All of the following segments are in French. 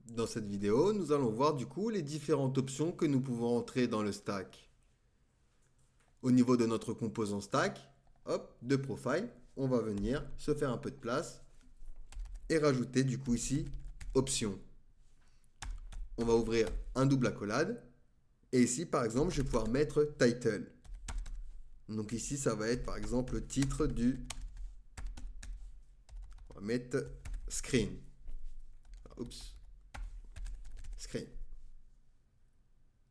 Dans cette vidéo, nous allons voir du coup les différentes options que nous pouvons entrer dans le stack. Au niveau de notre composant stack, hop, de profile, on va venir se faire un peu de place et rajouter du coup ici options. On va ouvrir un double accolade et ici par exemple je vais pouvoir mettre title. Donc ici ça va être par exemple le titre du... On va mettre screen. Oups. Screen.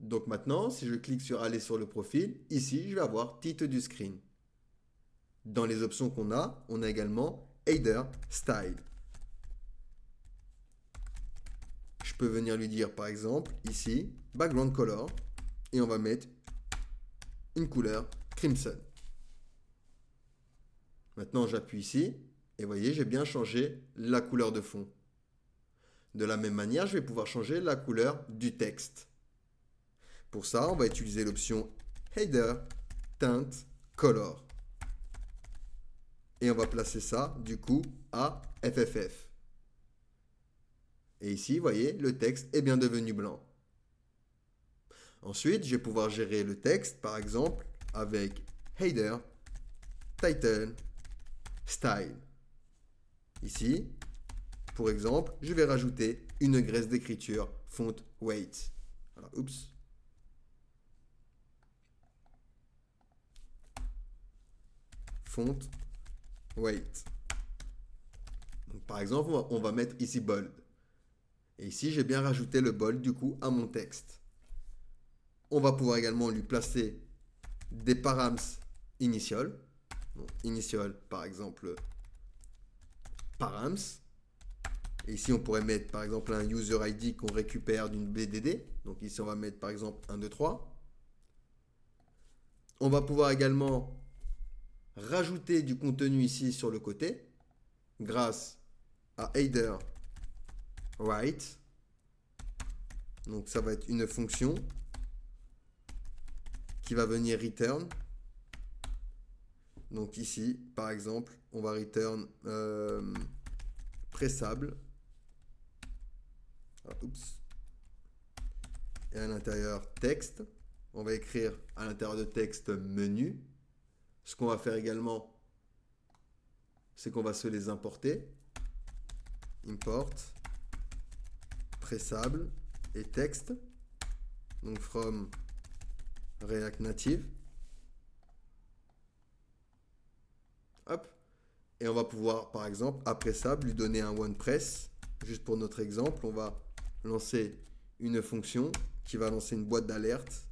Donc maintenant, si je clique sur aller sur le profil, ici, je vais avoir titre du screen. Dans les options qu'on a, on a également header style. Je peux venir lui dire par exemple ici background color et on va mettre une couleur crimson. Maintenant, j'appuie ici et vous voyez, j'ai bien changé la couleur de fond. De la même manière, je vais pouvoir changer la couleur du texte. Pour ça, on va utiliser l'option header tint color. Et on va placer ça, du coup, à FFF. Et ici, vous voyez, le texte est bien devenu blanc. Ensuite, je vais pouvoir gérer le texte, par exemple, avec header, title, style. Ici, pour exemple, je vais rajouter une graisse d'écriture font weight. Alors, oups. Font weight. Donc, par exemple, on va mettre ici bold. Et ici, j'ai bien rajouté le bold du coup à mon texte. On va pouvoir également lui placer des params initial. Donc, initial, par exemple, params. Et ici, on pourrait mettre par exemple un user ID qu'on récupère d'une BDD. Donc ici, on va mettre par exemple 1, 2, 3. On va pouvoir également rajouter du contenu ici sur le côté grâce à header write. Donc ça va être une fonction qui va venir return. Donc ici, par exemple, on va return pressable. Ah, oups. Et à l'intérieur texte, on va écrire à l'intérieur de texte menu. Ce qu'on va faire également, c'est qu'on va se les importer. Import, pressable et texte. Donc from React Native. Hop. Et on va pouvoir, par exemple, après ça, lui donner un OnePress. Juste pour notre exemple, on va lancer une fonction qui va lancer une boîte d'alerte.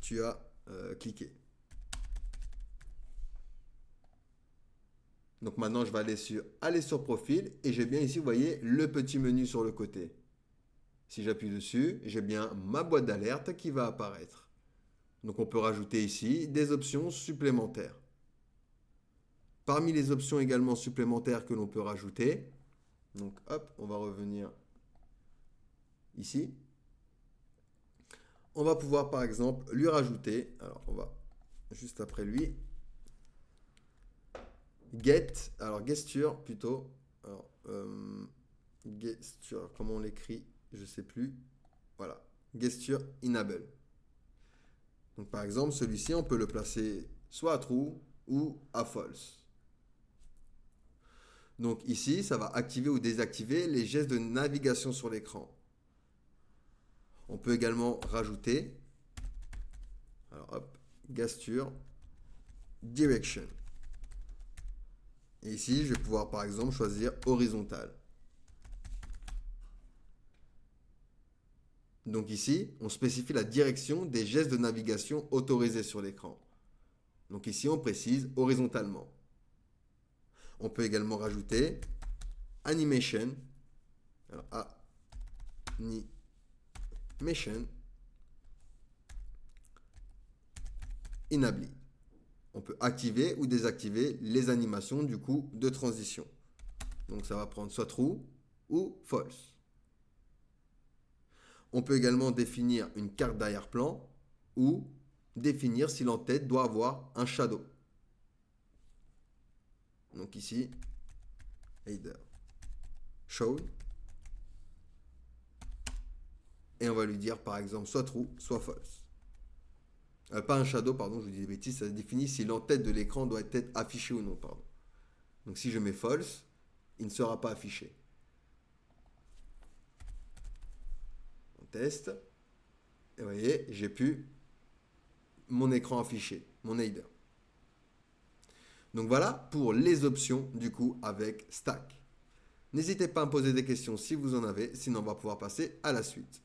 Tu as cliqué. Donc maintenant, je vais aller sur profil et j'ai bien ici, vous voyez, le petit menu sur le côté. Si j'appuie dessus, j'ai bien ma boîte d'alerte qui va apparaître. Donc on peut rajouter ici des options supplémentaires. Parmi les options également supplémentaires que l'on peut rajouter, donc hop, on va revenir ici. On va pouvoir par exemple lui rajouter, alors on va juste après lui, get, alors gesture plutôt, alors gesture, comment on l'écrit, je sais plus, voilà, gesture enable. Donc par exemple celui-ci on peut le placer soit à true ou à false. Donc ici ça va activer ou désactiver les gestes de navigation sur l'écran. On peut également rajouter, alors hop, gesture direction. Et ici, je vais pouvoir par exemple choisir horizontal. Donc ici, on spécifie la direction des gestes de navigation autorisés sur l'écran. Donc ici, on précise horizontalement. On peut également rajouter animation. Alors, animation enabled. On peut activer ou désactiver les animations du coup de transition. Donc ça va prendre soit true ou false. On peut également définir une carte d'arrière-plan ou définir si l'entête doit avoir un shadow. Donc ici, header show. et on va lui dire par exemple soit true, soit false. Pas un shadow, pardon, je vous dis des bêtises, ça définit si l'entête de l'écran doit être affichée ou non, pardon. Donc si je mets false, il ne sera pas affiché. On teste. Et vous voyez, j'ai pu mon écran affiché, mon header. Donc voilà pour les options du coup avec Stack. N'hésitez pas à me poser des questions si vous en avez, sinon on va pouvoir passer à la suite.